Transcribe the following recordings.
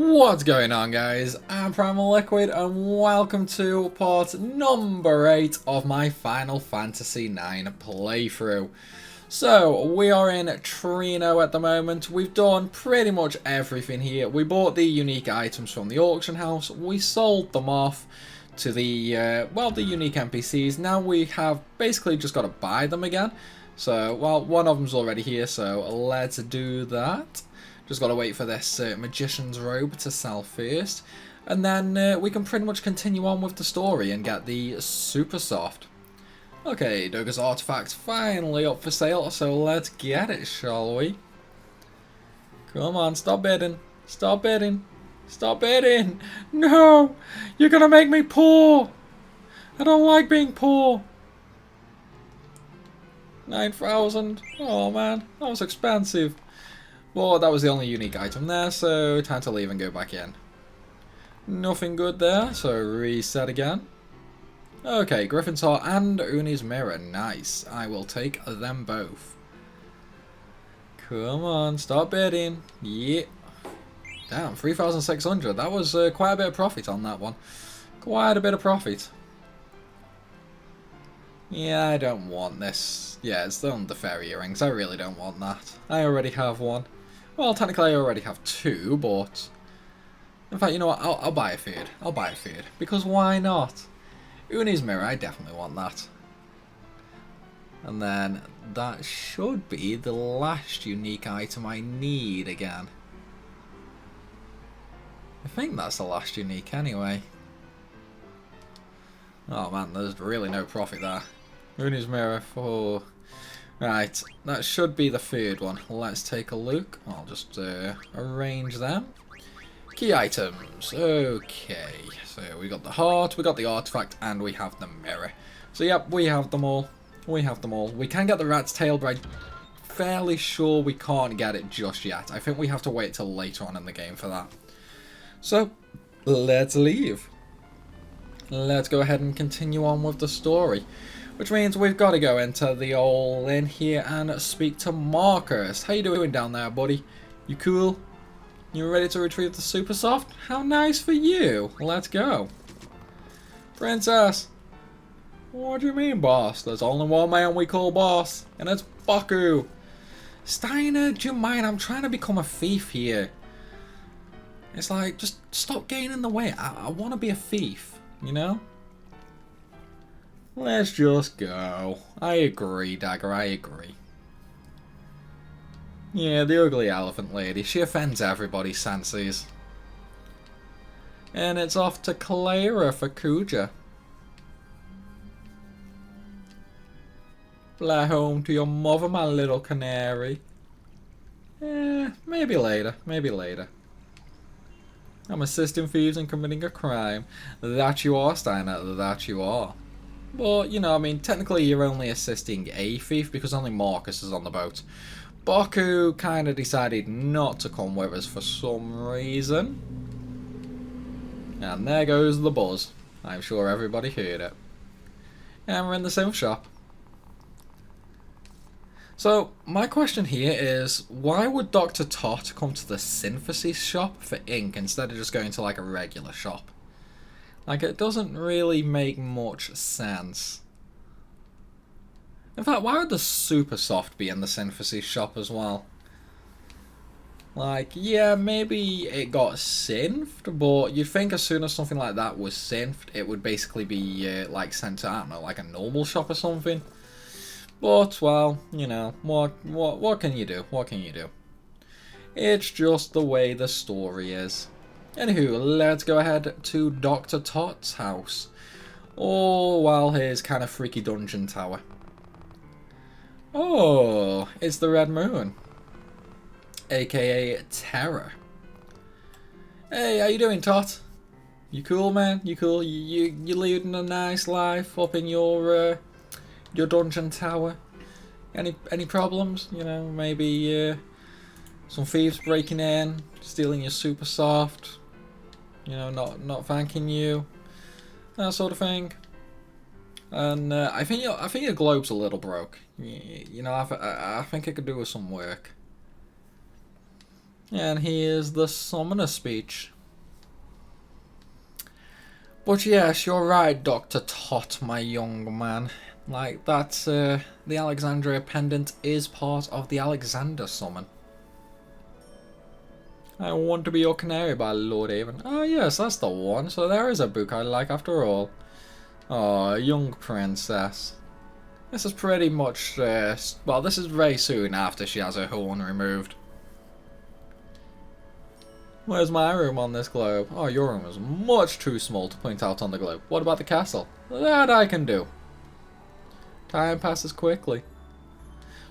What's going on, guys? I'm Primalliquid and welcome to part number 8 of my Final Fantasy IX playthrough. So, we are in Treno at the moment. We've done pretty much everything here. We bought the unique items from the auction house. We sold them off to the, the unique NPCs. Now we have basically just got to buy them again. So, well, one of them's already here, so let's do that. Just got to wait for this magician's robe to sell first. And then we can pretty much continue on with the story and get the super soft. Okay, Doga's artifact's finally up for sale, so let's get it, shall we? Come on, stop bidding. Stop bidding. Stop bidding. No! You're gonna make me poor! I don't like being poor. 9,000. Oh man, that was expensive. Well, that was the only unique item there, so time to leave and go back in. Nothing good there, so reset again. Okay, Griffin's Heart and Uni's Mirror. Nice. I will take them both. Come on, stop bidding. Yeah. Damn, 3,600. That was quite a bit of profit on that one. Quite a bit of profit. Yeah, I don't want this. Yeah, it's the fairy earrings. I really don't want that. I already have one. Well, technically I already have two, but... In fact, you know what? I'll buy a third. I'll buy a third. Because why not? Uni's Mirror, I definitely want that. And then that should be the last unique item I need again. I think that's the last unique anyway. Oh man, there's really no profit there. Uni's Mirror for... Right, that should be the third one. Let's take a look. I'll just arrange them. Key items. Okay, so we got the heart, we got the artifact, and we have the mirror. So yep, we have them all. We have them all. We can get the rat's tail, but I'm fairly sure we can't get it just yet. I think we have to wait till later on in the game for that. So, let's leave. Let's go ahead and continue on with the story. Which means we've got to go into the old inn here and speak to Marcus. How you doing down there, buddy? You cool? You ready to retrieve the super soft? How nice for you. Let's go. Princess. What do you mean, boss? There's only one man we call boss, and it's Baku. Steiner, do you mind? I'm trying to become a thief here. It's like, just stop getting in the way. I want to be a thief, you know? Let's just go. I agree, Dagger, I agree. Yeah, the ugly elephant lady. She offends everybody, senses. And it's off to Cleyra for Kuja. Fly home to your mother, my little canary. Maybe later, maybe later. I'm assisting thieves in committing a crime. That you are, Steiner, that you are. But, you know, I mean, technically you're only assisting a thief because only Marcus is on the boat. Baku kind of decided not to come with us for some reason. And there goes the buzz. I'm sure everybody heard it. And we're in the same shop. So, my question here is, why would Dr. Tot come to the synthesis shop for ink instead of just going to like a regular shop? Like, it doesn't really make much sense. In fact, why would the super soft be in the synthesis shop as well? Like, yeah, maybe it got synthed, but you'd think as soon as something like that was synthed, it would basically be, like, sent to, I don't know, like a normal shop or something. But, well, you know, what can you do? What can you do? It's just the way the story is. Anywho, let's go ahead to Dr. Tot's house. Oh, well, his kind of freaky dungeon tower. Oh, it's the Red Moon. AKA Terror. Hey, how you doing, Tot? You cool, man? You cool? You leading a nice life up in your dungeon tower? Any problems? You know, maybe some thieves breaking in, stealing your super soft. You know, not thanking you, that sort of thing. And I think your globe's a little broke. You know, I think it could do with some work. And here's the summoner speech. But yes, you're right, Dr. Tot, my young man. Like, that's, the Alexandria pendant is part of the Alexander summon. I want to be your canary by Lord Avon. Oh yes, that's the one. So there is a book I like after all. Oh, young princess. This is pretty much, well, this is very soon after she has her horn removed. Where's my room on this globe? Oh, your room is much too small to point out on the globe. What about the castle? That I can do. Time passes quickly.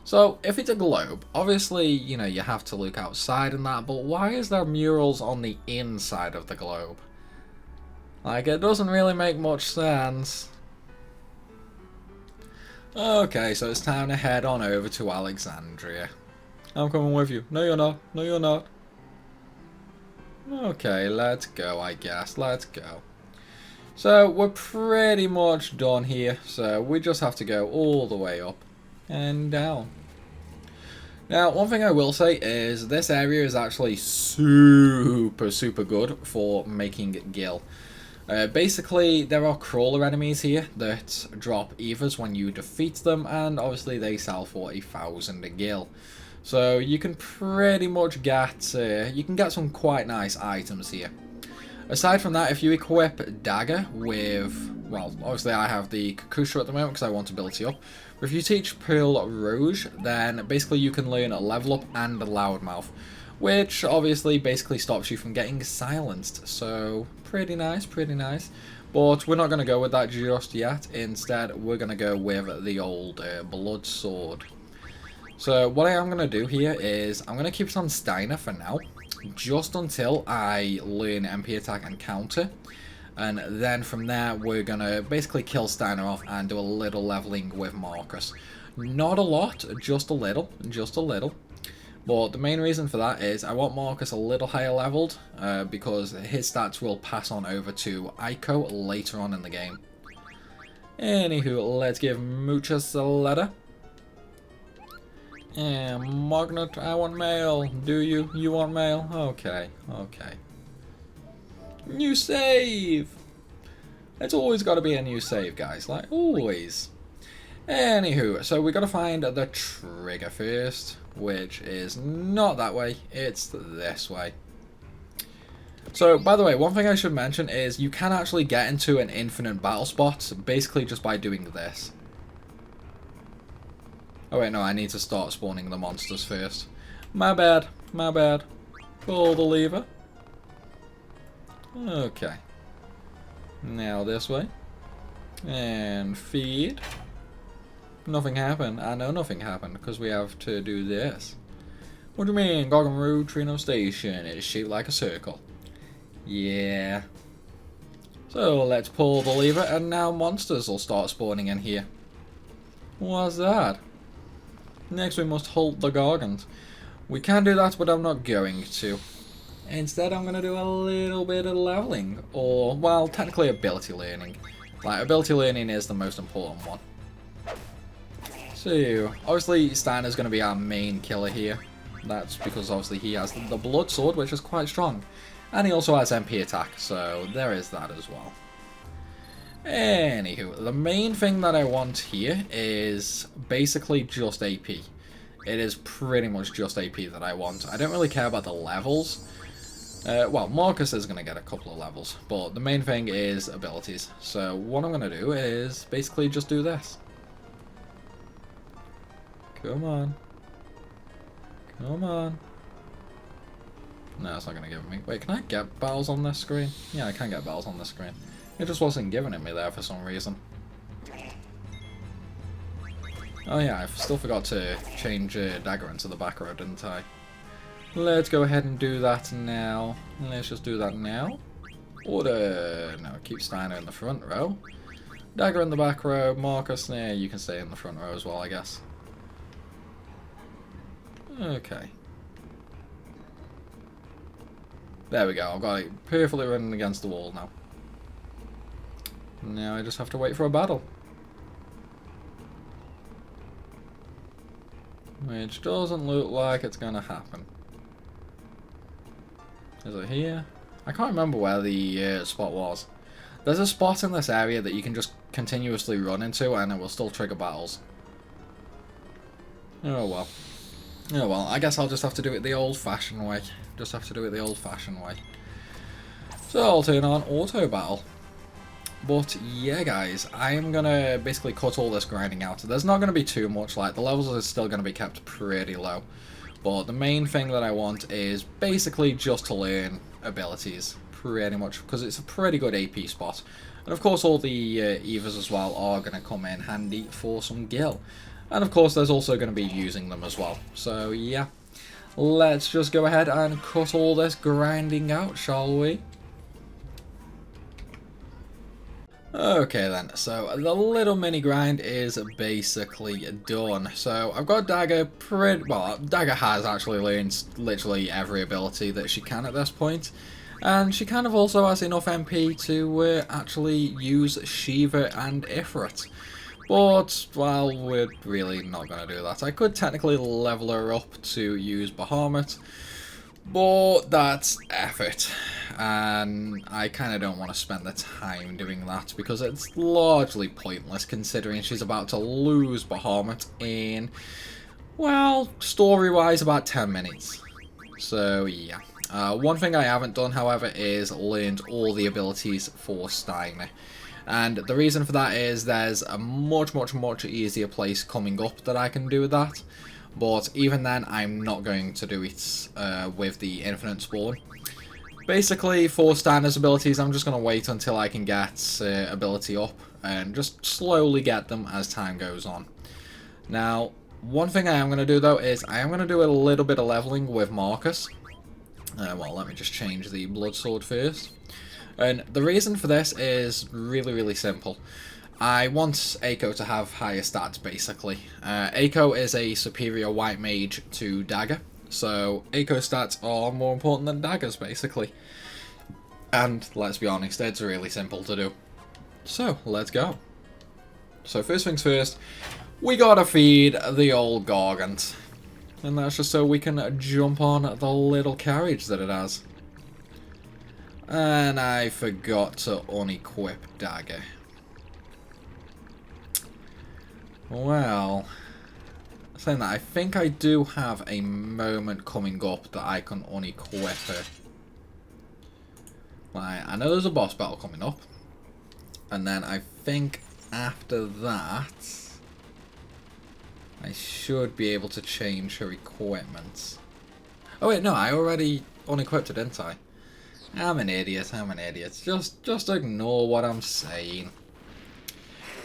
So, if it's a globe, obviously, you know, you have to look outside and that, but why is there murals on the inside of the globe? Like, it doesn't really make much sense. Okay, so it's time to head on over to Alexandria. I'm coming with you. No, you're not. No, you're not. Okay, let's go, I guess. Let's go. So, we're pretty much done here, so we just have to go all the way up and down. Now, one thing I will say is this area is actually super good for making gil. Basically, there are crawler enemies here that drop Evas when you defeat them, and obviously they sell for 1,000 gil. So you can pretty much get some quite nice items here. Aside from that, if you equip Dagger with, well, obviously I have the Kakusha at the moment because I want ability up. But if you teach Pearl Rouge, then basically you can learn a level up and a loudmouth, which obviously basically stops you from getting silenced. So pretty nice, pretty nice. But we're not going to go with that just yet. Instead, we're going to go with the old blood sword. So what I am going to do here is I'm going to keep it on Steiner for now, just until I learn MP attack and counter. And then from there, we're going to basically kill Steiner off and do a little leveling with Marcus. Not a lot, just a little, just a little. But the main reason for that is I want Marcus a little higher leveled, because his stats will pass on over to Ico later on in the game. Anywho, let's give Muchas a letter. And Magnet, I want mail. Do you? You want mail? Okay, okay. New save! It's always got to be a new save, guys. Like, always. Anywho, so we got to find the trigger first, which is not that way. It's this way. So, by the way, one thing I should mention is you can actually get into an infinite battle spot, basically just by doing this. Oh wait, no, I need to start spawning the monsters first. My bad, my bad. Pull the lever. Okay. Now this way. And feed. Nothing happened. I know nothing happened, because we have to do this. What do you mean? Gargan Roo Treno Station is shaped like a circle. Yeah. So let's pull the lever, and now monsters will start spawning in here. What's that? Next we must halt the Gargans. We can do that, but I'm not going to. Instead I'm going to do a little bit of leveling. Or, well, technically ability learning. Like, ability learning is the most important one. So, obviously Steiner's going to be our main killer here. That's because obviously he has the blood sword, which is quite strong. And he also has MP attack, so there is that as well. Anywho, the main thing that I want here is basically just AP. It is pretty much just AP that I want. I don't really care about the levels. Well, Marcus is going to get a couple of levels, but the main thing is abilities. So what I'm going to do is basically just do this. Come on. Come on. No, it's not going to give it me. Wait, can I get battles on this screen? Yeah, I can get battles on this screen. It just wasn't giving it me there for some reason. Oh yeah, I still forgot to change Dagger into the back row, didn't I? Let's go ahead and do that now. Let's just do that now. Order. No, keep Steiner in the front row. Dagger in the back row. Marcus, yeah, you can stay in the front row as well, I guess. Okay. There we go, I've got it perfectly running against the wall now. Now I just have to wait for a battle. Which doesn't look like it's going to happen. Is it here? I can't remember where the spot was. There's a spot in this area that you can just continuously run into and it will still trigger battles. Oh well. Oh well, I guess I'll just have to do it the old-fashioned way. Just have to do it the old-fashioned way. So I'll turn on auto battle. But yeah guys, I am going to basically cut all this grinding out. There's not going to be too much, like the levels are still going to be kept pretty low. But the main thing that I want is basically just to learn abilities, pretty much, because it's a pretty good AP spot. And of course all the Evas as well are going to come in handy for some gil. And of course there's also going to be using them as well. So yeah, let's just go ahead and cut all this grinding out, shall we? Okay then, so the little mini grind is basically done. So I've got Dagger well, Dagger has actually learned literally every ability that she can at this point. And she kind of also has enough MP to actually use Shiva and Ifrit. But, well, we're really not going to do that. I could technically level her up to use Bahamut, but that's effort. And I kind of don't want to spend the time doing that because it's largely pointless considering she's about to lose Bahamut in, well, story-wise about 10 minutes. So yeah. One thing I haven't done, however, is learned all the abilities for Steiner. And the reason for that is there's a much easier place coming up that I can do that. But even then, I'm not going to do it with the infinite spawn. Basically, for Steiner's abilities, I'm just going to wait until I can get ability up and just slowly get them as time goes on. Now, one thing I am going to do though is I am going to do a little bit of leveling with Marcus. Well, let me just change the blood sword first. And the reason for this is really simple. I want Aiko to have higher stats, basically. Aiko is a superior white mage to Dagger, so Aiko's stats are more important than Dagger's, basically. And, let's be honest, it's really simple to do. So, let's go. So, first things first, we gotta feed the old Gargant. And that's just so we can jump on the little carriage that it has. And I forgot to unequip Dagger. Well, saying that, I think I do have a moment coming up that I can unequip her. Like, I know there's a boss battle coming up. And then I think after that, I should be able to change her equipment. Oh wait, no, I already unequipped it, didn't I? I'm an idiot, I'm an idiot. Just ignore what I'm saying.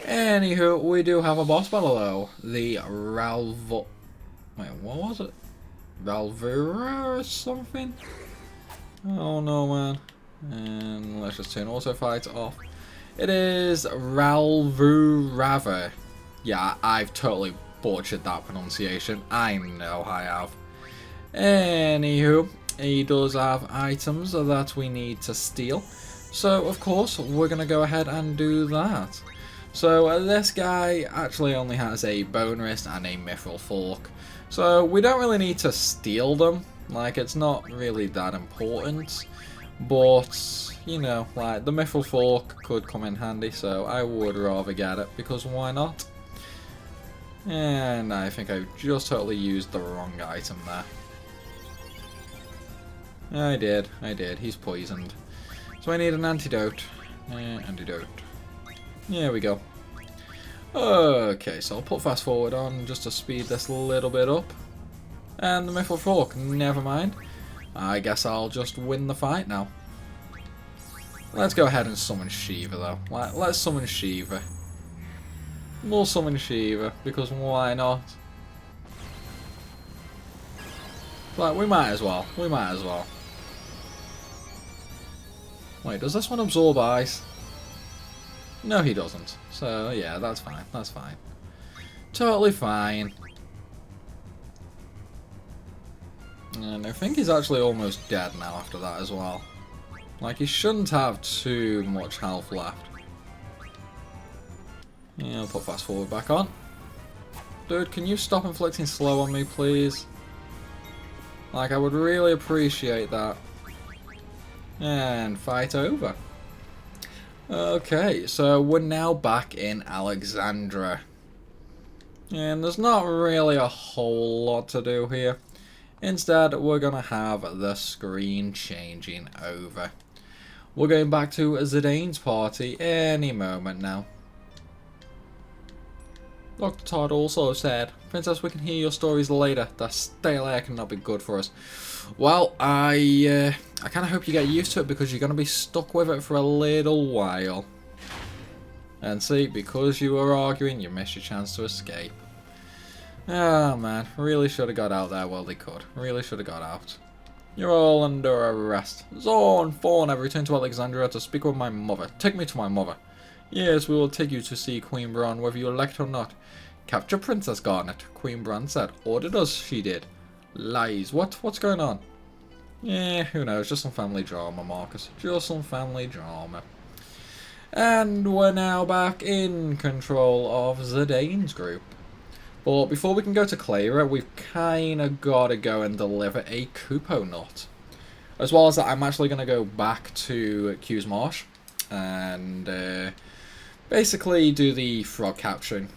Anywho, we do have a boss battle though. The Wait, what was it? Ralvuimago or something? Oh no, man. And let's just turn auto fight off. It is Ralvuimago. Yeah, I've totally butchered that pronunciation. I know I have. Anywho, he does have items that we need to steal. So, of course, we're going to go ahead and do that. So, this guy actually only has a bone wrist and a mithril fork. So, we don't really need to steal them. Like, it's not really that important. But, you know, like, the mithril fork could come in handy. So, I would rather get it, because why not? And I think I just totally used the wrong item there. I did. He's poisoned. So I need an antidote. Antidote. There we go. Okay, so I'll put fast forward on just to speed this a little bit up. And the mithril fork, never mind. I guess I'll just win the fight now. Let's go ahead and summon Shiva though. Let's summon Shiva. We'll summon Shiva, because why not? Like, we might as well. Wait, does this one absorb ice? No, he doesn't. So, yeah, that's fine. Totally fine. And I think he's actually almost dead now after that as well. Like, he shouldn't have too much health left. Yeah, I'll put fast forward back on. Dude, can you stop inflicting slow on me, please? Like, I would really appreciate that. And fight over. Okay, so we're now back in Alexandria. And there's not really a whole lot to do here. Instead, we're going to have the screen changing over. We're going back to Zidane's party any moment now. Dr. Todd also said, Princess, we can hear your stories later. That stale air cannot be good for us. Well, I kind of hope you get used to it because you're going to be stuck with it for a little while. And see, because you were arguing, you missed your chance to escape. Oh man, really should have got out there while they could. Really should have got out. You're all under arrest. Zorn, Fawn, I've returned to Alexandria to speak with my mother. Take me to my mother. Yes, we will take you to see Queen Bran, whether you elect or not. Capture Princess Garnet, Queen Bran said. Ordered us, she did. Lies. What's going on? Yeah, who knows, just some family drama, Marcus. Just some family drama. And we're now back in control of Zidane's group. But before we can go to Cleyra, we've kind of got to go and deliver a Kupo nut. As well as that, I'm actually going to go back to Q's Marsh and basically do the frog capturing.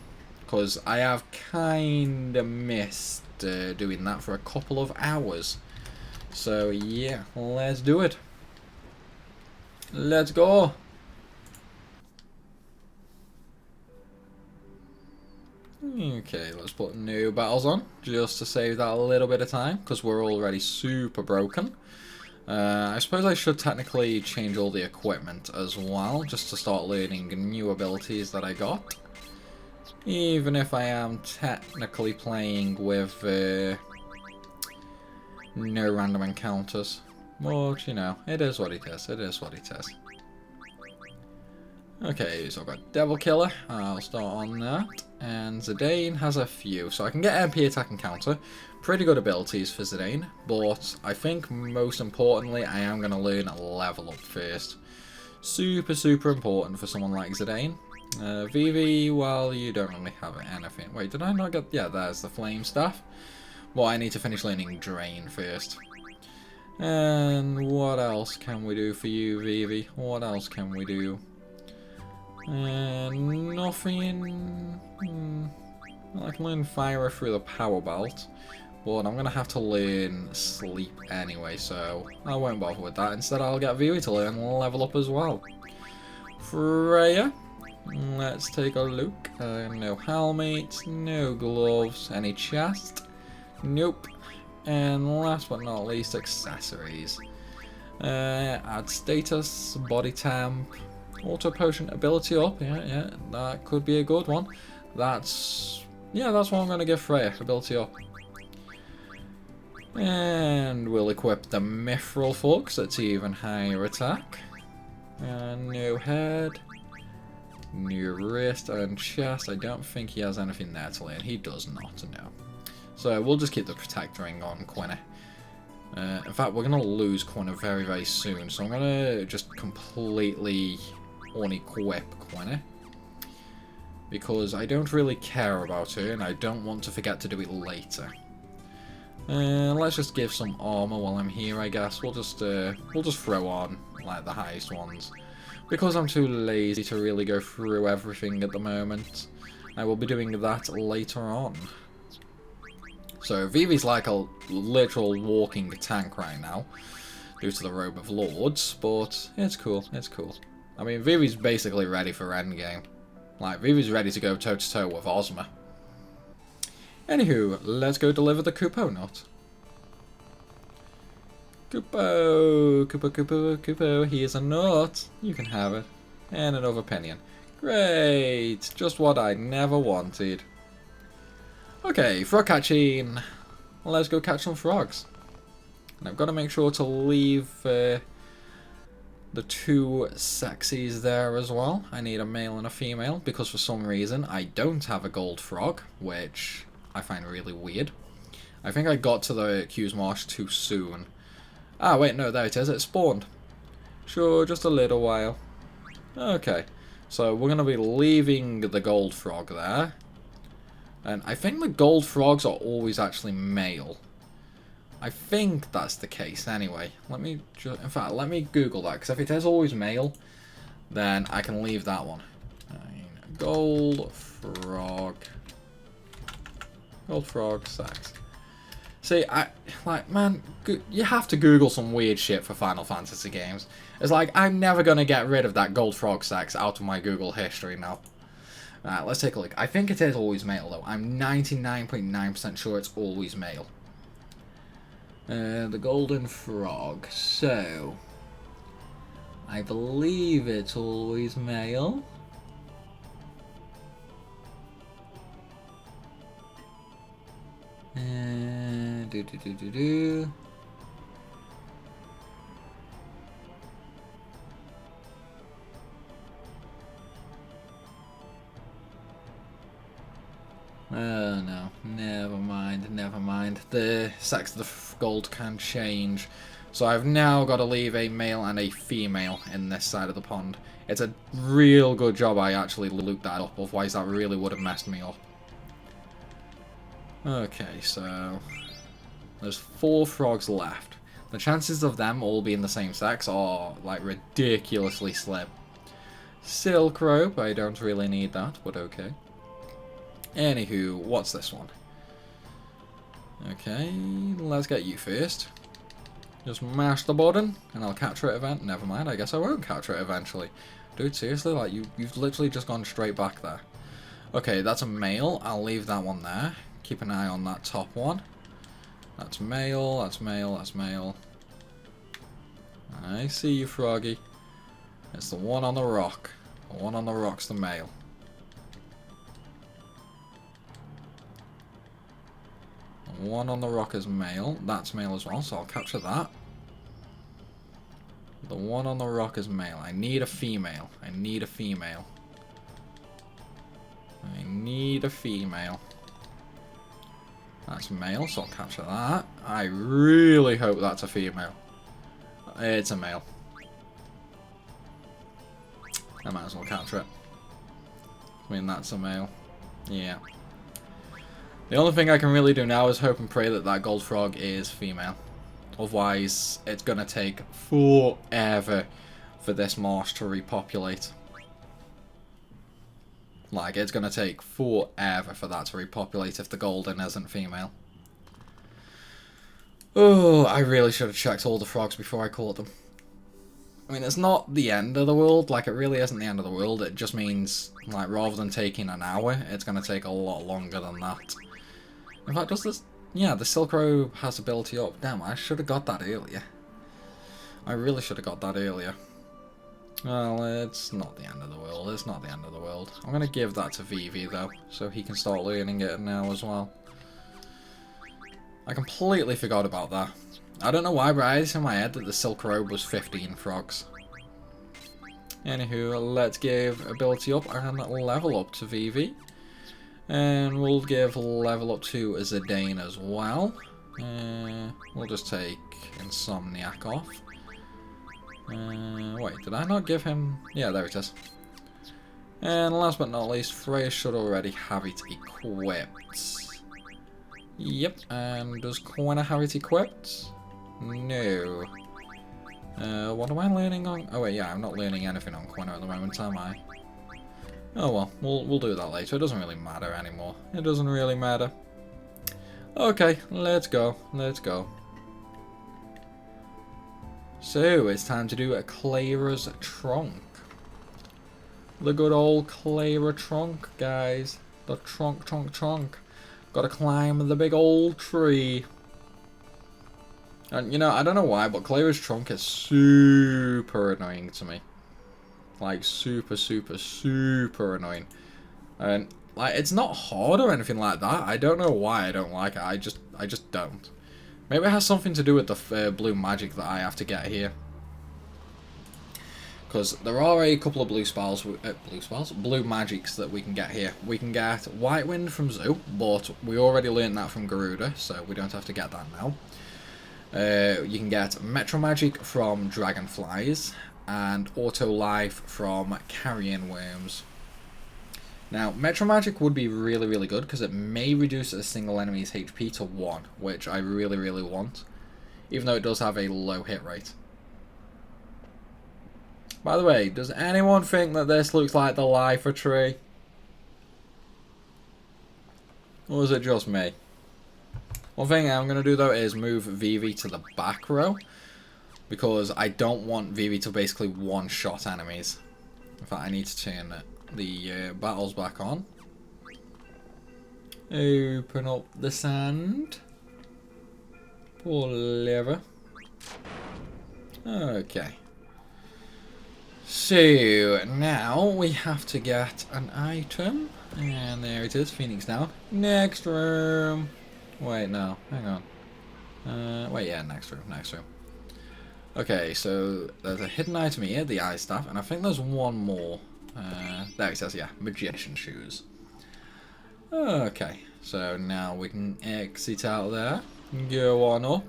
Because I have kind of missed doing that for a couple of hours. So yeah, let's do it. Let's go. Okay, let's put new battles on, just to save that a little bit of time, because we're already super broken. I suppose I should technically change all the equipment as well, just to start learning new abilities that I got. Even if I am technically playing with no random encounters. But, you know, it is what it is, it is what it is. Okay, so I've got Devil Killer, I'll start on that, and Zidane has a few, so I can get MP attack and counter, pretty good abilities for Zidane, but I think most importantly I am going to learn a level up first. Super important for someone like Zidane. Vivi, well, you don't really have anything. Wait, did I not get, yeah, there's the flame staff. Well, I need to finish learning Drain first. And what else can we do for you, Vivi? What else can we do? Nothing. Well, I can learn Fire through the Power Belt, but I'm going to have to learn Sleep anyway, so I won't bother with that. Instead, I'll get Vivi to learn level up as well. Freya, let's take a look. No helmet, no gloves, any chest? Nope. And last but not least, accessories. Add status, body temp. Auto potion ability up, yeah, that could be a good one. That's what I'm going to give Freya, ability up. And we'll equip the Mithril Fox, that's even higher attack. And new head, new wrist and chest. I don't think he has anything there to learn, he does not, no. So we'll just keep the Protect Ring on Quinna. In fact, we're going to lose Quinna very soon, so I'm going to just completely unequip Quinna, because I don't really care about her and I don't want to forget to do it later. Let's just give some armor while I'm here, I guess. We'll just throw on like the highest ones, because I'm too lazy to really go through everything at the moment. I will be doing that later on. So Vivi's like a literal walking tank right now due to the Robe of Lords, but it's cool, it's cool. I mean, Vivi's basically ready for endgame. Like, Vivi's ready to go toe-to-toe with Ozma. Anywho, let's go deliver the Kupo nut. Kupo, here's a nut. You can have it. And another pinion. Great, just what I never wanted. Okay, frog catching. Let's go catch some frogs. And I've got to make sure to leave the two sexies there as well. I need a male and a female, because for some reason I don't have a gold frog, which I find really weird. I think I got to the Q's Marsh too soon. Ah, wait, no, there it is. It spawned. Sure, just a little while. Okay, so we're going to be leaving the gold frog there. And I think the gold frogs are always actually male. I think that's the case anyway. Let me just, in fact, let me Google that, because if it is always male, then I can leave that one. Gold frog sex. See, man, you have to Google some weird shit for Final Fantasy games. It's like, I'm never gonna get rid of that gold frog sex out of my Google history now. Alright, let's take a look. I think it is always male, though. I'm 99.9% sure it's always male. The golden frog. So, I believe it's always male. Oh no, never mind. The sex of the gold can change. So I've now got to leave a male and a female in this side of the pond. It's a real good job I actually looked that up, otherwise that really would have messed me up. Okay, so there's 4 frogs left. The chances of them all being the same sex are like ridiculously slim. Silk rope, I don't really need that, but okay. Anywho, what's this one? Okay, let's get you first. Just mash the button, and I'll capture it Never mind, I guess I won't capture it eventually. Dude, seriously, like, you've literally just gone straight back there. Okay, that's a male. I'll leave that one there. Keep an eye on that top one. That's male, that's male, that's male. I see you, Froggy. It's the one on the rock. The one on the rock's the male. The one on the rock is male. That's male as well, so I'll capture that. The one on the rock is male. I need a female. I need a female. I need a female. That's male, so I'll capture that. I really hope that's a female. It's a male. I might as well capture it. I mean, that's a male. Yeah. The only thing I can really do now is hope and pray that that gold frog is female. Otherwise, it's going to take forever for this marsh to repopulate. Like, it's going to take forever for that to repopulate if the golden isn't female. Oh, I really should have checked all the frogs before I caught them. I mean, it's not the end of the world. Like, it really isn't the end of the world. It just means, like, rather than taking an hour, it's going to take a lot longer than that. In fact, does this... Yeah, the Silk Robe has ability up. Damn, I should have got that earlier. I really should have got that earlier. Well, it's not the end of the world. It's not the end of the world. I'm going to give that to Vivi, though, so he can start learning it now as well. I completely forgot about that. I don't know why, but I had it in my head that the Silk Robe was 15 frogs. Anywho, let's give ability up and level up to Vivi. And we'll give level up to Zidane as well. We'll just take Insomniac off. Wait, did I not give him... Yeah, there it is. And last but not least, Freya should already have it equipped. Yep, and does Quina have it equipped? No. What am I learning on? Oh wait, yeah, I'm not learning anything on Quina at the moment, am I? Oh well, we'll do that later. It doesn't really matter anymore. It doesn't really matter. Okay, let's go. Let's go. So, it's time to do a Cleyra's trunk. The good old Cleyra trunk, guys. The trunk. Gotta climb the big old tree. And, you know, I don't know why, but Cleyra's trunk is super annoying to me. Like, super annoying. And, like, it's not hard or anything like that. I don't know why I don't like it. I just don't. Maybe it has something to do with the blue magic that I have to get here. Because there are a couple of blue magics that we can get here. We can get White Wind from Zoo, but we already learned that from Garuda, so we don't have to get that now. You can get Metro Magic from Dragonflies, and Auto Life from Carrion Worms. Now, Metro Magic would be really good, because it may reduce a single enemy's HP to 1, which I really want. even though it does have a low hit rate. By the way, does anyone think that this looks like the Lifer tree? Or is it just me? One thing I'm going to do though is move Vivi to the back row, because I don't want Vivi to basically one-shot enemies. In fact, I need to turn the battles back on. Open up the sand. Pull lever. Okay. So, now we have to get an item. And there it is, Phoenix down. Next room. Wait, no, hang on. Wait, yeah, next room. Okay, so there's a hidden item here, the eye staff, and I think there's one more. There it says, yeah, magician shoes. Okay, so now we can exit out there. Go on up.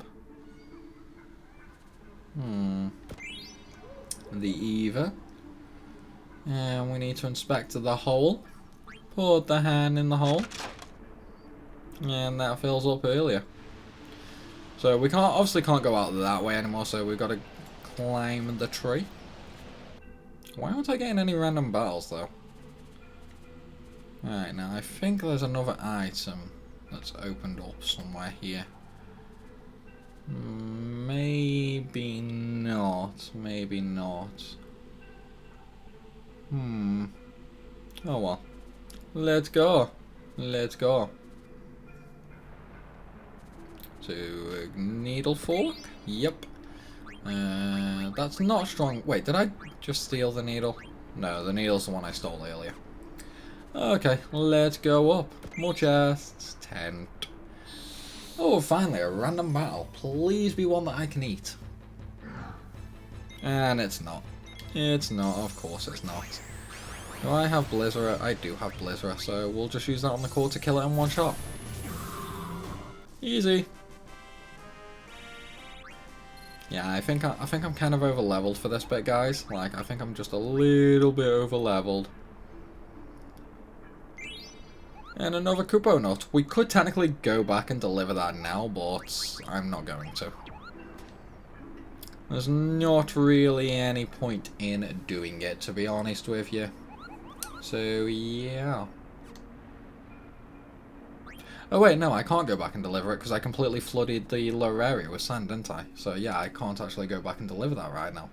The Eva. And we need to inspect the hole. Put the hand in the hole. And that fills up earlier. So we obviously can't go out that way anymore, so we've got to climb the tree. Why aren't I getting any random battles though? Alright, now I think there's another item that's opened up somewhere here. Maybe not. Maybe not. Oh well. Let's go. Let's go. To needle fork? Yep. That's not strong. Wait, did I just steal the needle? No, the needle's the one I stole earlier. Okay, let's go up. More chests. Tent. Oh, finally, a random battle. Please be one that I can eat. And it's not. It's not, of course it's not. Do I have Blizzard? I do have Blizzard, so we'll just use that on the core to kill it in one shot. Easy. Yeah, I think I'm kind of over leveled for this bit, guys. Like, I think I'm just a little bit over leveled. And another Kupo nut. We could technically go back and deliver that now, but I'm not going to. There's not really any point in doing it, to be honest with you. So, yeah. Oh wait, no, I can't go back and deliver it because I completely flooded the lower area with sand, didn't I? So yeah, I can't actually go back and deliver that right now.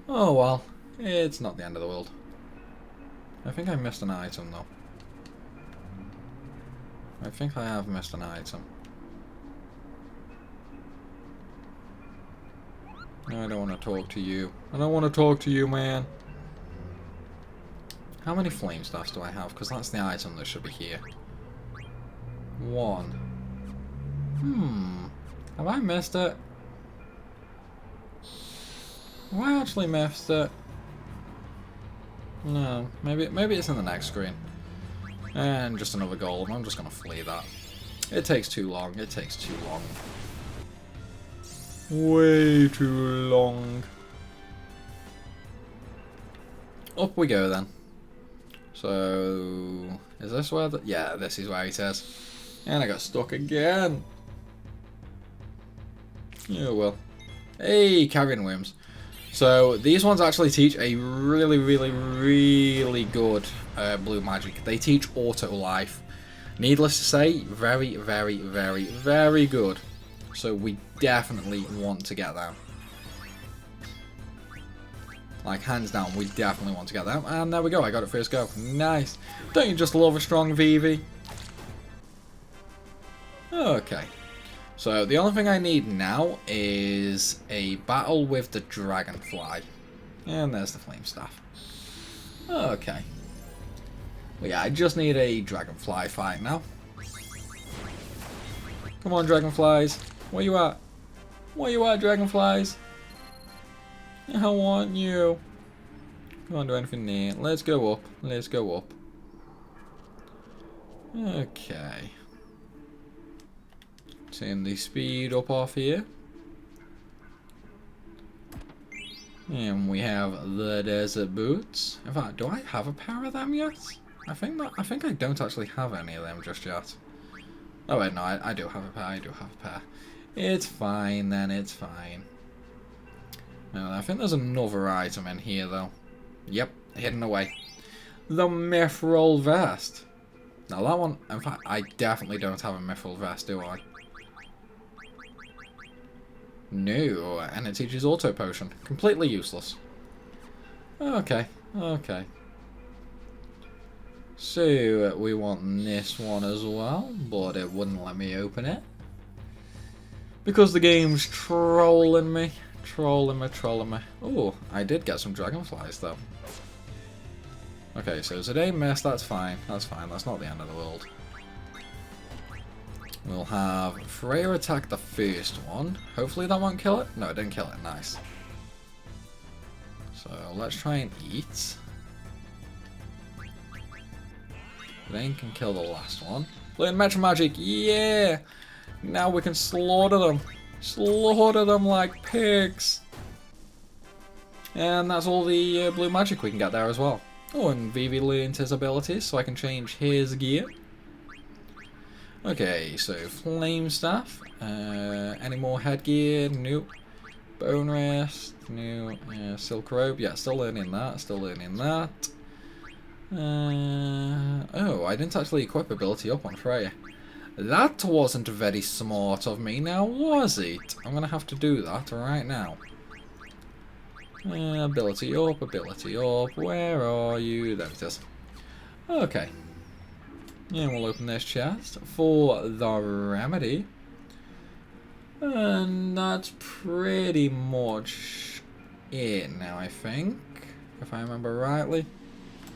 Oh well, it's not the end of the world. I think I missed an item though. I think I have missed an item. No, I don't want to talk to you. I don't want to talk to you, man. How many flame staffs do I have? Because that's the item that should be here. 1. Have I missed it? Have I actually missed it? No. Maybe it's in the next screen. And just another golem. I'm just going to flee that. It takes too long. It takes too long. Way too long. Up we go then. So, is this where yeah, this is where it is. And I got stuck again. Oh well. Hey, carrion worms. So, these ones actually teach a really, really, really good blue magic. They teach auto life. Needless to say, very, very, very, very good. So, we definitely want to get that. Like, hands down, we definitely want to get that. And there we go, I got it first go. Nice. Don't you just love a strong VV? Okay. So, the only thing I need now is a battle with the dragonfly. And there's the flame staff. Okay. Well, yeah, I just need a dragonfly fight now. Come on, dragonflies. Where you at? Where you at, dragonflies? I want you. Can't do anything there. Let's go up. Let's go up. Okay. Turn the speed up off here. And we have the desert boots. In fact, do I have a pair of them yet? I think I don't actually have any of them just yet. Oh wait, no, I do have a pair. I do have a pair. It's fine then, it's fine. Now, I think there's another item in here though. Yep, hidden away. The Mithril Vest. Now that one, in fact, I definitely don't have a Mithril Vest, do I? No, and it teaches Auto Potion. Completely useless. Okay, okay. So, we want this one as well, but it wouldn't let me open it. Because the game's trolling me. Trolling me. Oh, I did get some dragonflies though. Okay, so today miss, that's fine. That's fine, that's not the end of the world. We'll have Freya attack the first one. Hopefully that won't kill it. No, it didn't kill it, nice. So let's try and eat. Then can kill the last one. Learn Metro Magic, yeah! Now we can slaughter them. Slaughter them like pigs. And that's all the blue magic we can get there as well. Oh, and Vivi learned his abilities, so I can change his gear. Okay, so Flame Staff. Any more headgear? Nope. Bone Rest? No. Silk Robe? Yeah, still learning that. Still learning that. Oh, I didn't actually equip ability up on Freya. That wasn't very smart of me now, was it? I'm going to have to do that right now. Ability up, ability up. Where are you? There it is. Okay. And we'll open this chest for the remedy. And that's pretty much it now, I think. If I remember rightly.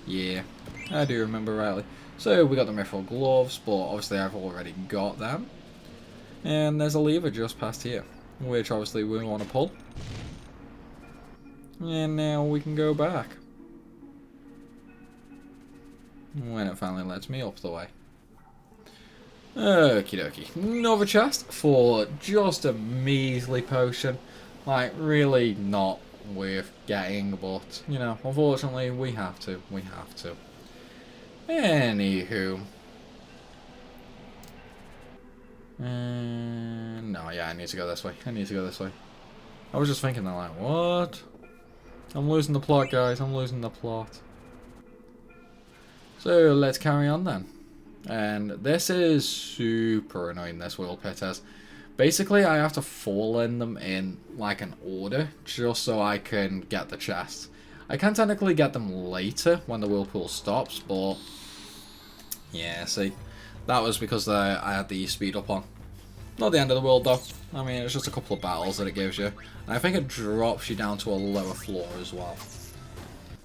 Yeah, I do remember rightly. So we got the Mithril Gloves, but obviously I've already got them. And there's a lever just past here, which obviously we want to pull. And now we can go back. When it finally lets me up the way. Okie dokie. Another chest for just a measly potion. Like, really not worth getting, but, you know, unfortunately we have to. We have to. Anywho. No, yeah, I need to go this way. I need to go this way. I was just thinking that, like, what? I'm losing the plot, guys. I'm losing the plot. So, let's carry on then. And this is super annoying, this world pit is. Basically, I have to fall in them in, like, an order, just so I can get the chests. I can technically get them later, when the whirlpool stops, but... yeah, see. That was because I had the speed up on. Not the end of the world, though. I mean, it's just a couple of battles that it gives you. And I think it drops you down to a lower floor as well.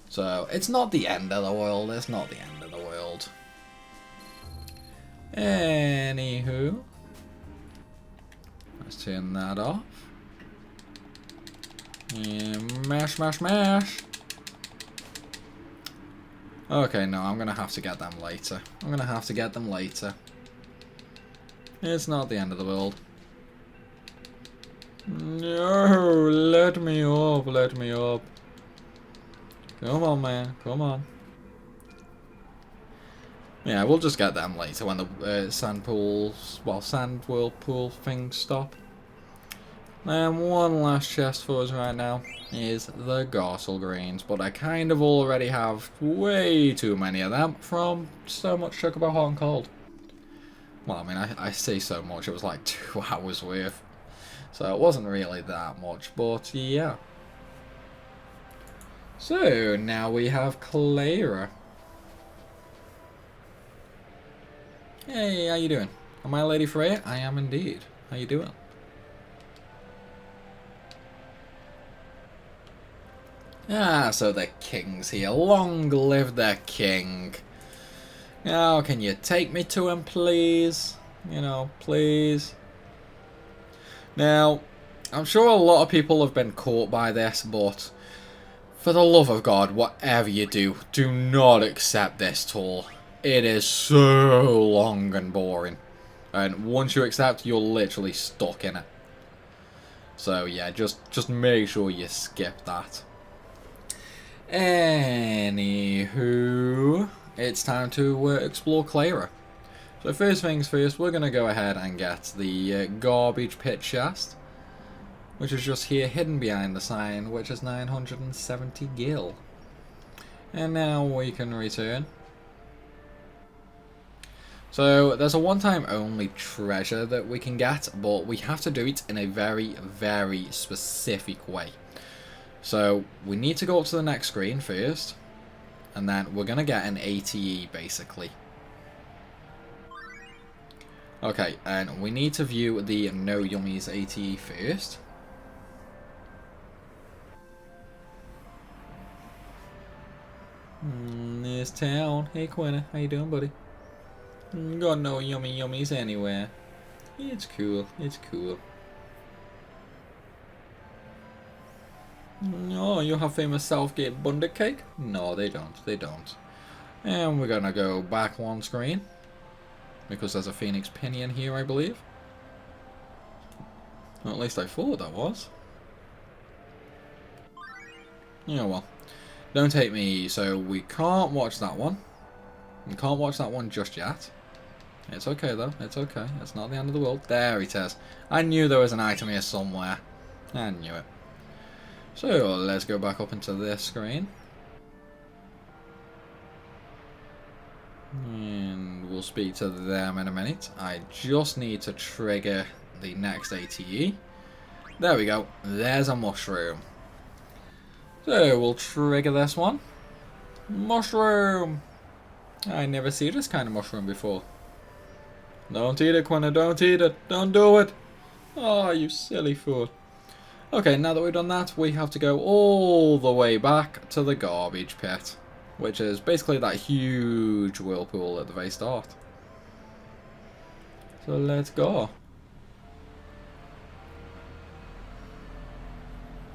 So, it's not the end of the world. It's not the end of the world. Anywho. Let's turn that off. And mash, mash, mash. Okay, no, I'm going to have to get them later. I'm going to have to get them later. It's not the end of the world. No, let me up, let me up. Come on, man, come on. Yeah, we'll just get them later when the sand pools, well, sand whirlpool things stop. And one last chest for us right now is the Gorsel Greens, but I kind of already have way too many of them from so much Chocobo Hot and Cold. Well, I mean, I say so much, it was like 2 hours worth. So it wasn't really that much, but yeah. So, now we have Cleyra. Hey, how you doing? Am I Lady Freya? I am indeed. How you doing? Ah, so the king's here. Long live the king. Now, can you take me to him, please? You know, please. Now, I'm sure a lot of people have been caught by this, but for the love of God, whatever you do, do not accept this tool. It is so long and boring. And once you accept, you're literally stuck in it. So yeah, just make sure you skip that. Anywho, it's time to explore Cleyra. So first things first, we're going to go ahead and get the garbage pit chest, which is just here hidden behind the sign, which is 970 gil. And now we can return. So there's a one-time only treasure that we can get, but we have to do it in a very, very specific way. So we need to go up to the next screen first, and then we're going to get an ATE basically. Okay, and we need to view the No Yummies ATE first. This town. Hey Quinna, how you doing, buddy? Got no yummy yummies anywhere. It's cool, it's cool. Oh, you have famous Southgate Bunder cake? No, they don't, they don't. And we're gonna go back one screen, because there's a Phoenix Pinion here, I believe. Well, at least I thought that was. Yeah, well. Don't hate me, so we can't watch that one. We can't watch that one just yet. It's okay though, it's okay. It's not the end of the world. There it is. I knew there was an item here somewhere. I knew it. So let's go back up into this screen. And we'll speak to them in a minute. I just need to trigger the next ATE. There we go. There's a mushroom. So we'll trigger this one. Mushroom! I never seen this kind of mushroom before. Don't eat it, Quinna, don't eat it. Don't do it. Oh, you silly fool. Okay, now that we've done that, we have to go all the way back to the garbage pit, which is basically that huge whirlpool at the very start. So let's go.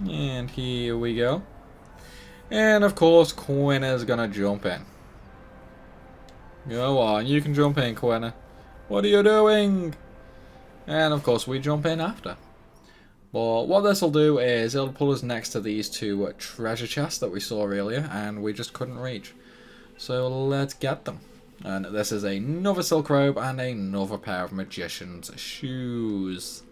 And here we go. And of course, Quinna's gonna jump in. Go on, you can jump in, Quinna. What are you doing? And of course, we jump in after. But what this will do is it'll pull us next to these two treasure chests that we saw earlier, and we just couldn't reach. So let's get them. And this is another silk robe and another pair of magician's shoes.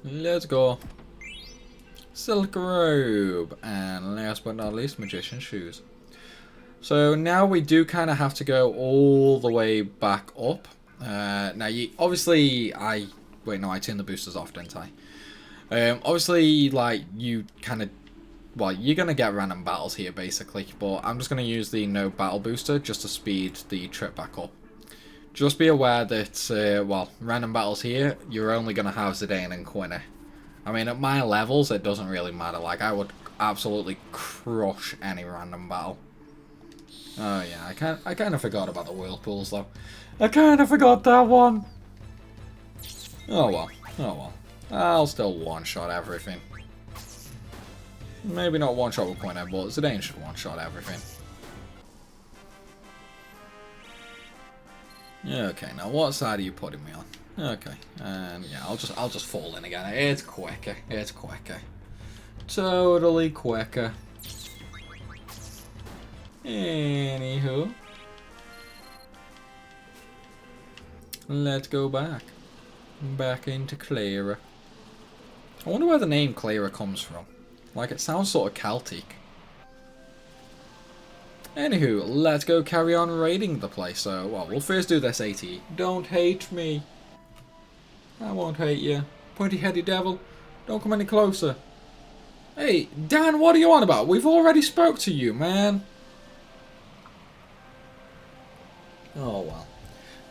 Let's go. Silk robe, and last but not least, magician's shoes. So now we do kind of have to go all the way back up. Now, obviously, wait, no, I turned the boosters off, didn't I? Obviously, like, you kind of, well, you're going to get random battles here, basically. But I'm just going to use the no battle booster just to speed the trip back up. Just be aware that, well, random battles here, you're only going to have Zidane and Quinna. I mean, at my levels, it doesn't really matter. Like, I would absolutely crush any random battle. Oh, yeah, I kind of forgot about the whirlpools, though. I kind of forgot that one. Oh, well. Oh, well. I'll still one-shot everything. Maybe not one-shot with Quinna, but Zidane should one-shot everything. Okay, now what side are you putting me on? Okay, and yeah, I'll just fall in again. It's quicker. It's quicker. Totally quicker. Anywho, let's go back into Cleyra. I wonder where the name Cleyra comes from. Like, it sounds sort of Celtic. Anywho, let's go carry on raiding the place. So, well, we'll first do this AT. Don't hate me. I won't hate you. Pointy-headed devil. Don't come any closer. Hey, Dan, what are you on about? We've already spoke to you, man. Oh, well.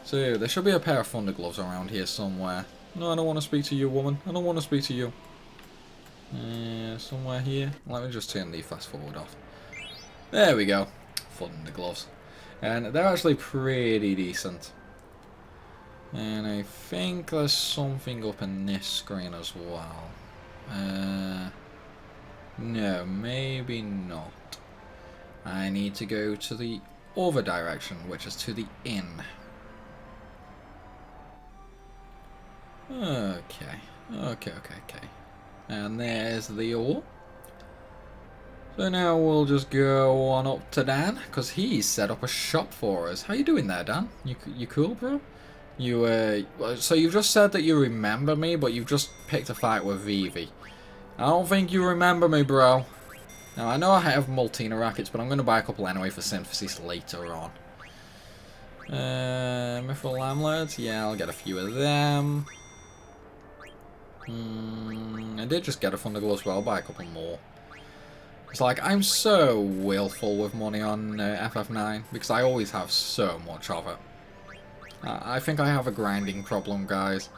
So, there should be a pair of thunder gloves around here somewhere. No, I don't want to speak to you, woman. I don't want to speak to you. Somewhere here. Let me just turn the fast forward off. There we go. Thunder gloves. And they're actually pretty decent. And I think there's something up in this screen as well. No, maybe not. I need to go to the other direction, which is to the inn. Okay. And there's the ore. So now we'll just go on up to Dan, because he's set up a shop for us. How you doing there, Dan? You cool, bro? So you've just said that you remember me, but you've just picked a fight with Vivi. I don't think you remember me, bro. Now, I know I have Multina rackets, but I'm going to buy a couple anyway for Synthesis later on. Mithril Lamlets, yeah, I'll get a few of them. I did just get a Thunderglow as well, I'll buy a couple more. It's like, I'm so willful with money on FF9, because I always have so much of it. I think I have a grinding problem, guys.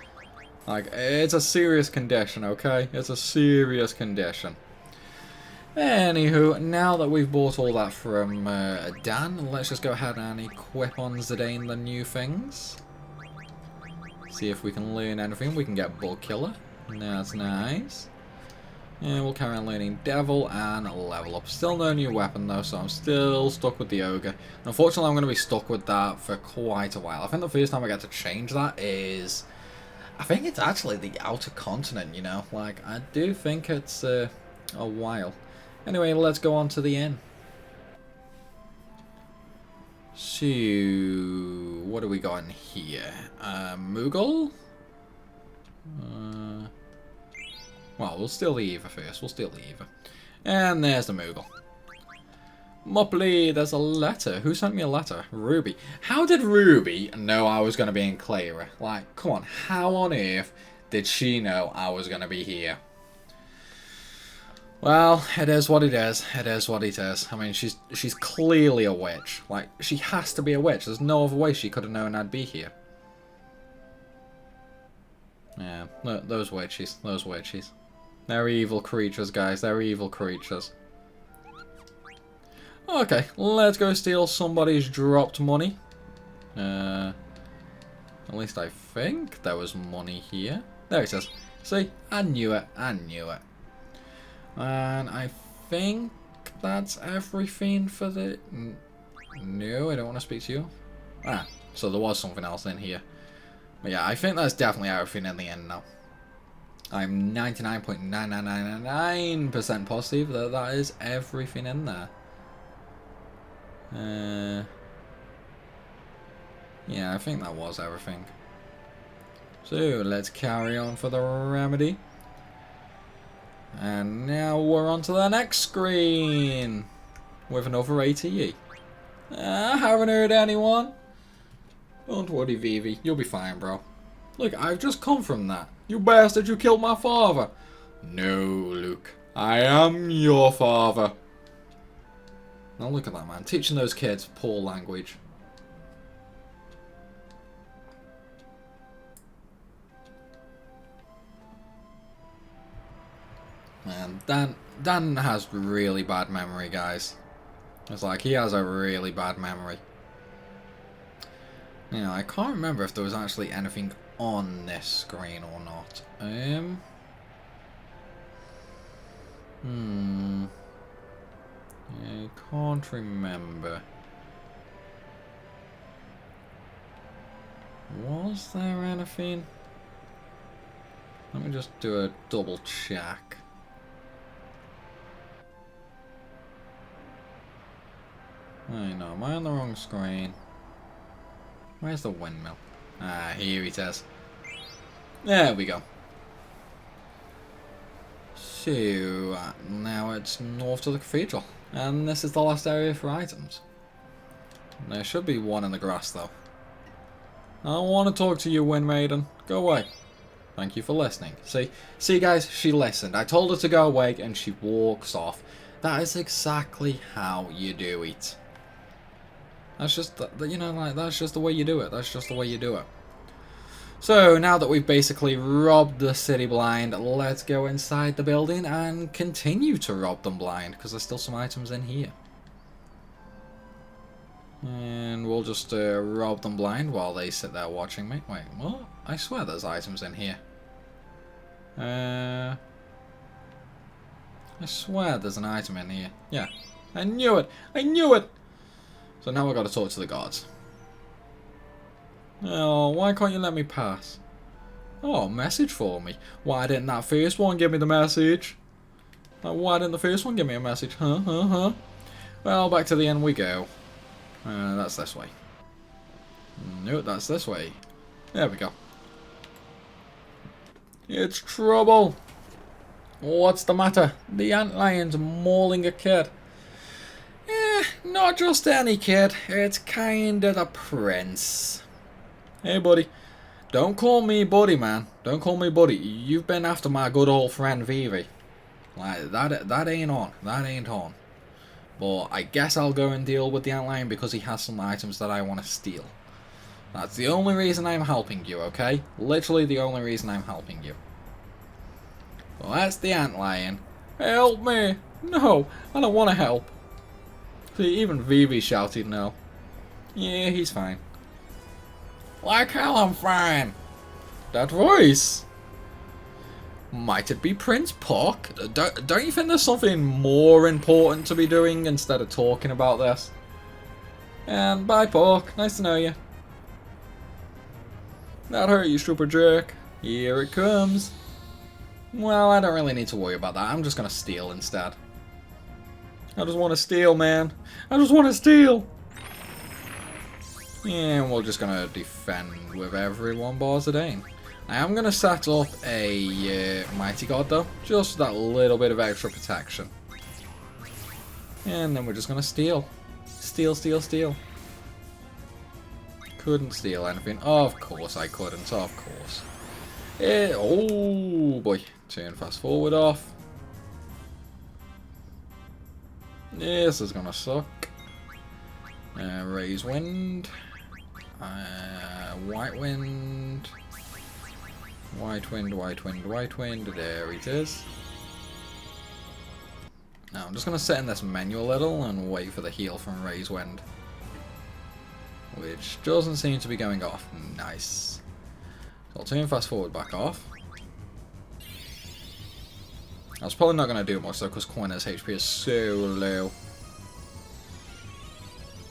Like, it's a serious condition, okay? It's a serious condition. Anywho, now that we've bought all that from Dan, let's just go ahead and equip on Zidane the new things. See if we can learn anything. We can get Bug Killer. That's nice. And we'll carry on learning Devil and level up. Still no new weapon though, so I'm still stuck with the Ogre. Unfortunately, I'm going to be stuck with that for quite a while. I think the first time I get to change that is... I think it's actually the Outer Continent, you know? Like, I do think it's a while. Anyway, let's go on to the inn. So, what do we got in here? Moogle? Well, we'll steal the Eva first. We'll steal the Eva. And there's the Moogle. Mopley, there's a letter. Who sent me a letter? Ruby. How did Ruby know I was going to be in Cleyra? Like, come on. How on earth did she know I was going to be here? Well, it is what it is. It is what it is. I mean, she's clearly a witch. Like, she has to be a witch. There's no other way she could have known I'd be here. Yeah, those witches. Those witches. They're evil creatures, guys. They're evil creatures. Okay, let's go steal somebody's dropped money. At least I think there was money here. There it is. See? I knew it. I knew it. And I think that's everything for the... No, I don't want to speak to you. Ah, so there was something else in here. But yeah, I think that's definitely everything in the end now. I'm 99.99999% positive that that is everything in there. Yeah, I think that was everything. So, let's carry on for the remedy. And now we're on to the next screen with another ATE. I haven't heard anyone. Don't worry, Vivi. You'll be fine, bro. Look, I've just come from that. You bastard, you killed my father. No, Luke. I am your father. Now look at that, man. Teaching those kids poor language. Man, Dan has really bad memory, guys. It's like, he has a really bad memory. You know, I can't remember if there was actually anything on this screen or not. I can't remember. Was there anything? Let me just do a double check. I know, am I on the wrong screen? Where's the windmill? Ah, here it is. There we go. So, now it's north to the cathedral. And this is the last area for items. There should be one in the grass, though. I don't want to talk to you, Wind Maiden. Go away. Thank you for listening. See, guys, she listened. I told her to go away, and she walks off. That is exactly how you do it. That's just, you know, like, that's just the way you do it. That's just the way you do it. So, now that we've basically robbed the city blind, let's go inside the building and continue to rob them blind, because there's still some items in here. And we'll just rob them blind while they sit there watching me. Wait, what? I swear there's items in here. I swear there's an item in here. Yeah, I knew it! I knew it! So now I've got to talk to the guards. Oh, why can't you let me pass? Oh, message for me. Why didn't that first one give me the message? Why didn't the first one give me a message? Huh? Well, back to the end we go. That's this way. No, that's this way. There we go. It's trouble. What's the matter? The Antlion's mauling a kid. Not just any kid. It's kinda the prince. Hey, buddy. Don't call me buddy, man. Don't call me buddy. You've been after my good old friend Vivi. Like, that ain't on. That ain't on. But I guess I'll go and deal with the Antlion because he has some items that I want to steal. That's the only reason I'm helping you, okay? Literally the only reason I'm helping you. Well, that's the Antlion. Help me! No, I don't want to help. See, even Vivi shouted no. Yeah, he's fine. Like hell I'm fine. That voice. Might it be Prince Puck? Don't you think there's something more important to be doing instead of talking about this? And bye, Puck. Nice to know you. That hurt you, stupid jerk. Here it comes. Well, I don't really need to worry about that. I'm just gonna steal instead. I just want to steal, man. I just want to steal. And we're just gonna defend with everyone bars a day. I am gonna set up a Mighty God though, just that little bit of extra protection. And then we're just gonna steal. Steal. Couldn't steal anything. Of course I couldn't, of course. Oh boy. Turn fast forward off. This is gonna suck. Raise wind. White wind. White wind. There it is. Now I'm just going to set in this menu a little and wait for the heal from Raise Wind. Which doesn't seem to be going off. Nice. So I'll turn fast forward back off. I was probably not going to do much though because Quina's HP is so low.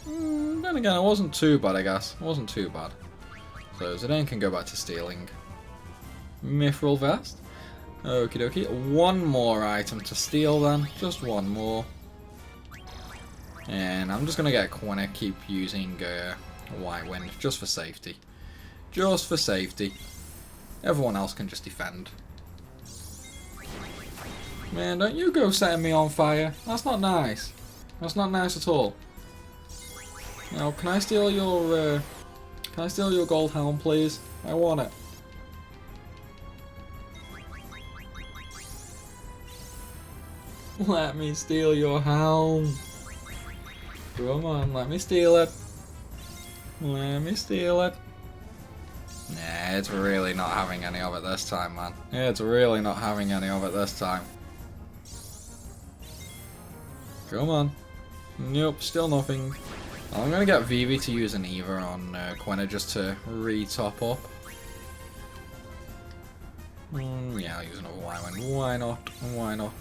Then again, it wasn't too bad, I guess. It wasn't too bad. So Zidane can go back to stealing. Mithril Vest. Okie dokie. One more item to steal then. Just one more. And I'm just going to get Quina, keep using White Wind just for safety. Just for safety. Everyone else can just defend. Man, don't you go setting me on fire. That's not nice. That's not nice at all. Now, can I steal your gold helm, please? I want it. Let me steal your helm. Come on, let me steal it. Let me steal it. Nah, it's really not having any of it this time, man. It's really not having any of it this time. Come on. Nope, still nothing. I'm gonna get Vivi to use an Eva on Quina just to re-top up. Yeah, I'll use another White Wind. Why not? Why not?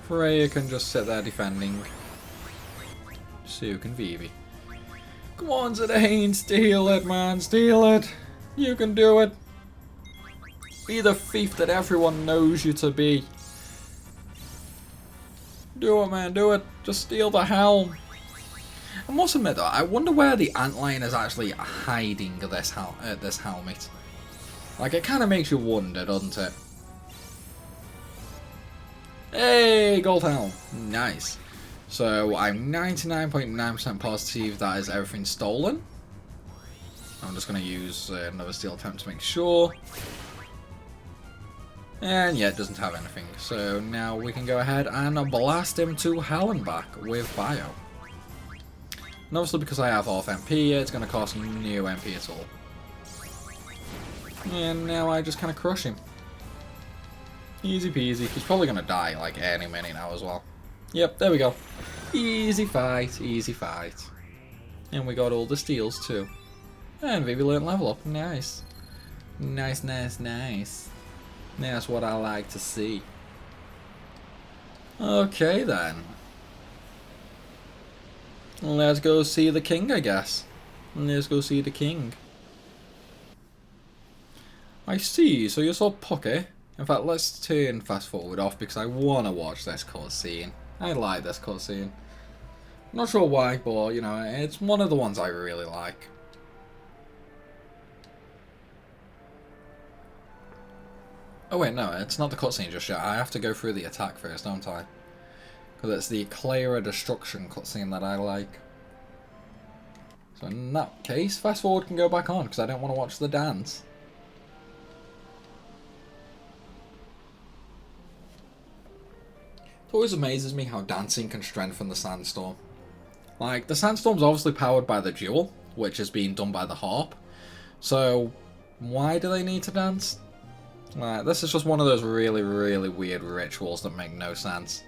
Freya can just sit there defending. So can Vivi. Come on, Zidane, steal it, man, steal it. You can do it. Be the thief that everyone knows you to be. Do it, man, do it. Just steal the helm. I must admit though, I wonder where the Antlion is actually hiding this helmet. Like, it kind of makes you wonder, doesn't it? Hey, gold helm. Nice. So, I'm 99.9% positive that is everything stolen. I'm just going to use another steal attempt to make sure. And yeah, it doesn't have anything. So, now we can go ahead and blast him to hell and back with Bio. And obviously because I have off MP, it's going to cost no MP at all. And now I just kind of crush him. Easy peasy. He's probably going to die like any minute now as well. Yep, there we go. Easy fight, easy fight. And we got all the steals too. And Vivi learned level up. Nice. Nice. That's what I like to see. Okay then. Let's go see the king, I guess. Let's go see the king. I see, so you saw Puck, eh? In fact, let's turn fast forward off because I want to watch this cutscene. I like this cutscene. Not sure why, but you know, it's one of the ones I really like. Oh wait, no, it's not the cutscene just yet. I have to go through the attack first, don't I? Because it's the Cleyra destruction cutscene that I like. So in that case, fast forward can go back on because I don't want to watch the dance. It always amazes me how dancing can strengthen the Sandstorm. Like, the Sandstorm's obviously powered by the Jewel, which is being done by the harp. So, why do they need to dance? Like, this is just one of those really, really weird rituals that make no sense.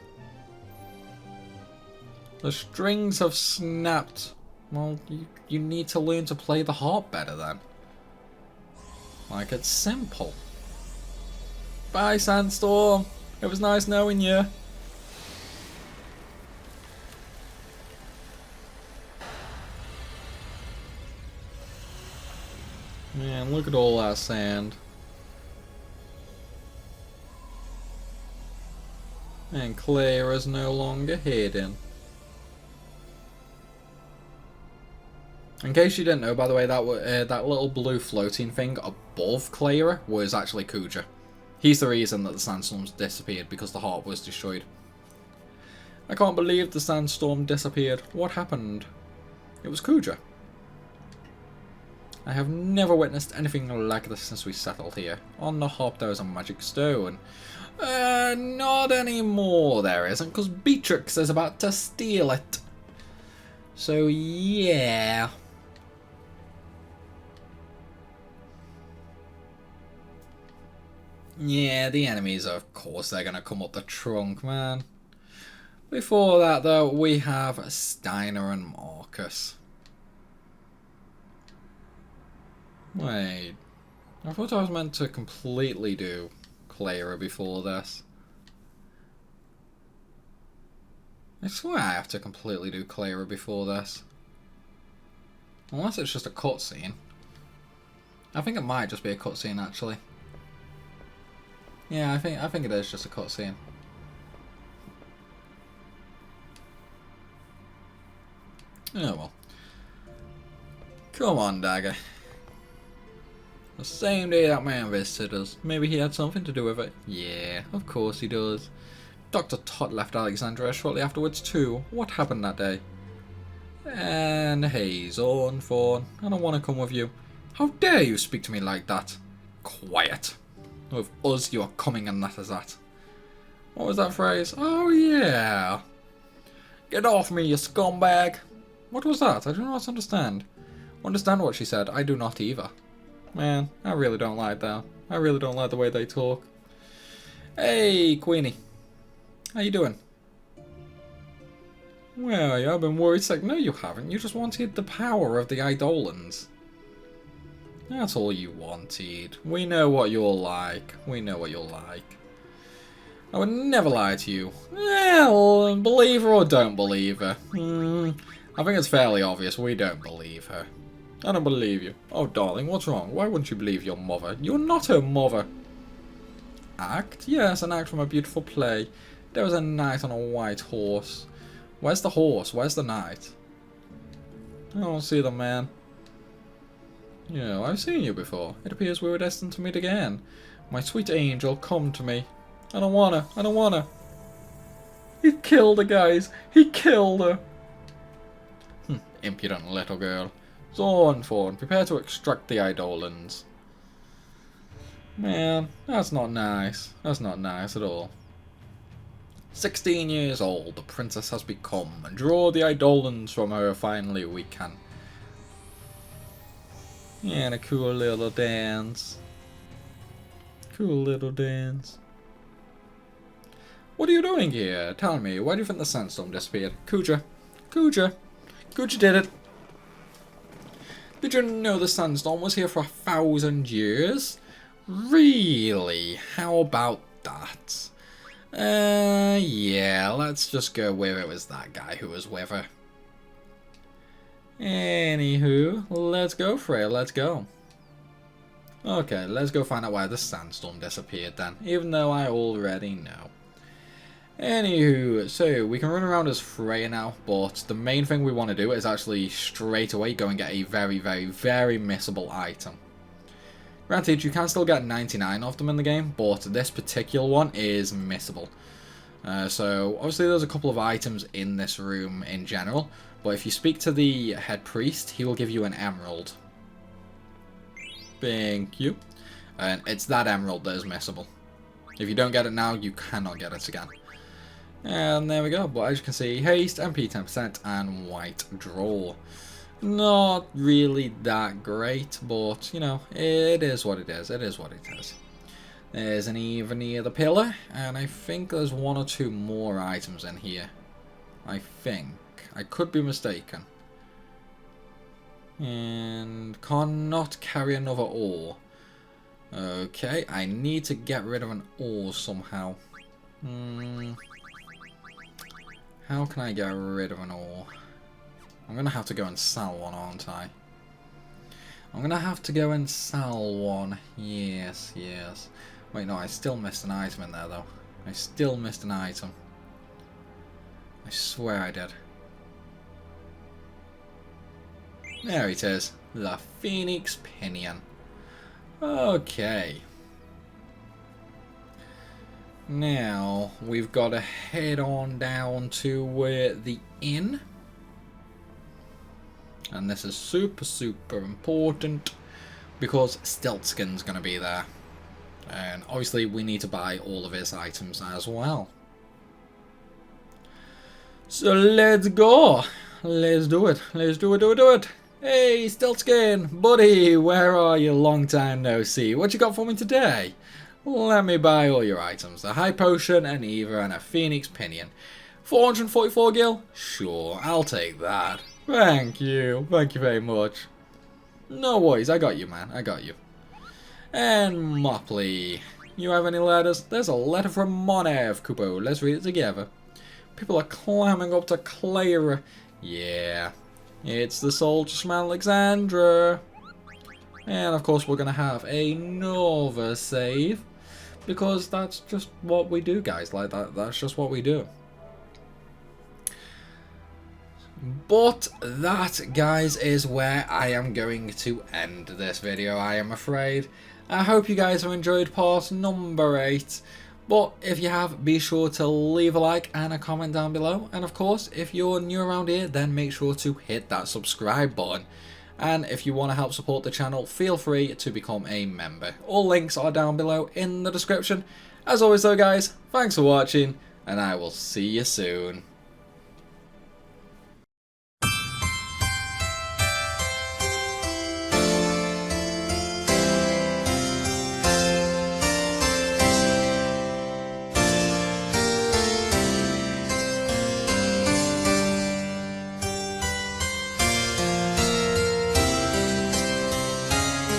The strings have snapped. Well, you need to learn to play the harp better then. Like, it's simple. Bye, Sandstorm. It was nice knowing you. Man, look at all that sand. And Cleyra's no longer hidden. In case you didn't know, by the way, that little blue floating thing above Cleyra was actually Kuja. He's the reason that the sandstorms disappeared, because the harp was destroyed. I can't believe the sandstorm disappeared. What happened? It was Kuja. I have never witnessed anything like this since we settled here. On the harp there is a magic stone. Not anymore there isn't, because Beatrix is about to steal it. So yeah. Yeah, the enemies, of course, they're going to come up the trunk, man. Before that, though, we have Steiner and Marcus. Wait. I thought I was meant to completely do Cleyra before this. I swear I have to completely do Cleyra before this. Unless it's just a cutscene. I think it might just be a cutscene, actually. Yeah, I think it is just a cutscene. Oh well. Come on, Dagger. The same day that man visited us. Maybe he had something to do with it. Yeah, of course he does. Dr. Todd left Alexandria shortly afterwards too. What happened that day? And hey, Zorn, Fawn, I don't want to come with you. How dare you speak to me like that? Quiet. With us, you are coming and that is that. What was that phrase? Oh yeah. Get off me, you scumbag. What was that? I do not understand. Understand what she said? I do not either. Man, I really don't like that. I really don't like the way they talk. Hey, Queenie. How you doing? Well, yeah, I've been worried sick. No, you haven't. You just wanted the power of the Eidolons. That's all you wanted. We know what you're like. We know what you're like. I would never lie to you. Well, believe her or don't believe her. I think it's fairly obvious we don't believe her. I don't believe you. Oh, darling, what's wrong? Why wouldn't you believe your mother? You're not her mother. Act? Yes, an act from a beautiful play. There was a knight on a white horse. Where's the horse? Where's the knight? I don't see the man. You know, I've seen you before. It appears we were destined to meet again. My sweet angel, come to me. I don't wanna. I don't wanna. He killed her, guys. He killed her. Impudent little girl. Zorn, Fawn, prepare to extract the Eidolons. Man, that's not nice. That's not nice at all. 16 years old, the princess has become, and draw the Eidolons from her finally we can. Yeah, and a cool little dance. Cool little dance. What are you doing here? Tell me, why do you think the sandstorm disappeared? Kuja. Kuja. Kuja did it. Did you know the sandstorm was here for 1,000 years? Really? How about that? Yeah, let's just go with it was that guy who was with her. Anywho, let's go for it, let's go. Okay, let's go find out why the sandstorm disappeared then, even though I already know. Anywho, so we can run around as Freya now, but the main thing we want to do is actually straight away go and get a very, very, very missable item. Granted, you can still get 99 of them in the game, but this particular one is missable. So, obviously there's a couple of items in this room in general, but if you speak to the head priest, he will give you an emerald. Thank you. And it's that emerald that is missable. If you don't get it now, you cannot get it again. And there we go, but as you can see, haste, MP 10% and white draw. Not really that great, but you know, it is what it is. It is what it is. There's an Eva near the pillar, and I think there's one or two more items in here. I think. I could be mistaken. And cannot carry another ore. Okay, I need to get rid of an ore somehow. How can I get rid of an ore? I'm going to have to go and sell one, aren't I? I'm going to have to go and sell one. Yes, yes. Wait, no, I still missed an item in there, though. I still missed an item. I swear I did. There it is. The Phoenix Pinion. Okay. Now, we've got to head on down to the inn. And this is super, super important because Stiltskin's going to be there. And obviously we need to buy all of his items as well. So let's go. Let's do it. Let's do it. Hey, Stiltskin, buddy, where are you? Long time no see. What you got for me today? Let me buy all your items. A high potion, an Eva, and a Phoenix Pinion. 444 gil? Sure, I'll take that. Thank you. Thank you very much. No worries, I got you, man. I got you. And Mopley, you have any letters? There's a letter from Monev, Kupo. Let's read it together. People are climbing up to Cleyra. Yeah, it's the soldiers from Alexandra. And of course we're going to have another save. Because that's just what we do, guys. Like that's just what we do. But that, guys, is where I am going to end this video, I am afraid. I hope you guys have enjoyed part number 8. But if you have, be sure to leave a like and a comment down below. And of course, if you're new around here, then make sure to hit that subscribe button. And if you want to help support the channel, feel free to become a member. All links are down below in the description. As always though, guys, thanks for watching, and I will see you soon.